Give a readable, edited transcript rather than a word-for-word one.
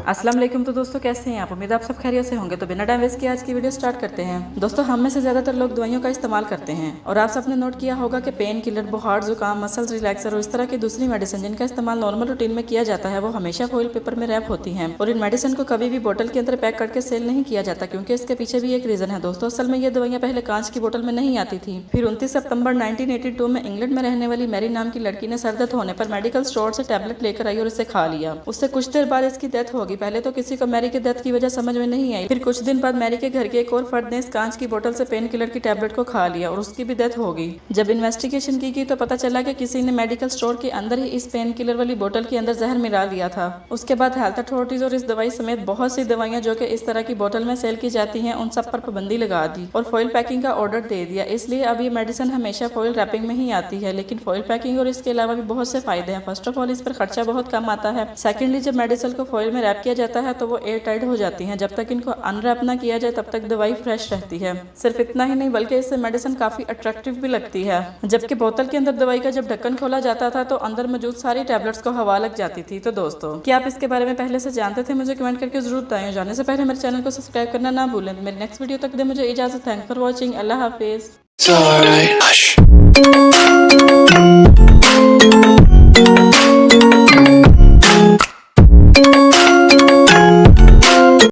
अस्सलाम वालेकुम। तो दोस्तों कैसे हैं आप? उम्मीद आप सब खैरियत से होंगे। तो बिना टाइम वेस्ट किए आज की वीडियो स्टार्ट करते हैं। दोस्तों हम में से ज़्यादातर लोग दवाइयों का इस्तेमाल करते हैं और आप सबने नोट किया होगा कि पेन किलर, बुखार, जुकाम, मसल्स रिलैक्सर और इस तरह की दूसरी मेडिसिन जिनका इस्तेमाल नॉर्मल रूटीन में किया जाता है वो हमेशा फॉइल पेपर में रैप होती हैं। और इन मेडिसिन को कभी भी बोतल के अंदर पैक करके सेल नहीं किया जाता, क्योंकि इसके पीछे भी एक रीज़न है दोस्तों। असल में ये दवाइयाँ पहले कांच की बोतल में नहीं आती थी। फिर 29 सितंबर 1982 में इंग्लैंड में रहने वाली मैरी नाम की लड़की ने सर दर्द होने पर मेडिकल स्टोर से टैबलेट लेकर आई और इसे खा लिया। उससे कुछ देर बाद इसकी डेथ होगी। पहले तो किसी को मैरी के डेथ की वजह समझ में नहीं आई। फिर कुछ दिन बाद मैरी के घर के एक और फर्द ने इस कांच की बोतल से पेन किलर की टैबलेट को खा लिया और उसकी भी डेथ हो गई। जब इन्वेस्टिगेशन की गई तो पता चला कि किसी ने मेडिकल स्टोर के अंदर ही इस पेन किलर वाली बोतल के अंदर जहर मिला लिया था। उसके बाद हेल्थ अथॉरिटीज और इस दवाई समेत बहुत सी दवाइयां जो कि इस तरह की बोतल में सेल की जाती हैं उन सब पर पाबंदी लगा दी और फॉइल पैकिंग का ऑर्डर दे दिया। इसलिए अब ये मेडिसिन हमेशा फॉइल रैपिंग में ही आती है। लेकिन फॉइल पैकिंग और इसके अलावा भी बहुत से फायदे हैं। फर्स्ट ऑफ ऑल इस पर खर्चा बहुत कम आता है। सेकेंडली जब मेडिसिन को फॉइल में रैप किया जाता है तो वो एयर टाइट हो जाती है। जब तक इनको अनरैप ना किया जाए तब तक दवाई फ्रेश रहती है। सिर्फ इतना ही नहीं बल्कि इससे मेडिसिन काफी अट्रैक्टिव भी लगती है। जबकि बोतल के अंदर दवाई का जब ढक्कन खोला जाता था तो अंदर मौजूद सारी टैबलेट्स को हवा लग जाती थी। तो दोस्तों क्या आप इसके बारे में पहले से जानते थे? मुझे कमेंट करके जरूर बताएं। जाने से पहले मेरे चैनल को सब्सक्राइब करना ना भूलें। मेरी नेक्स्ट वीडियो तक दे मुझे इजाजत। Thanks for watching. Allah Hafiz.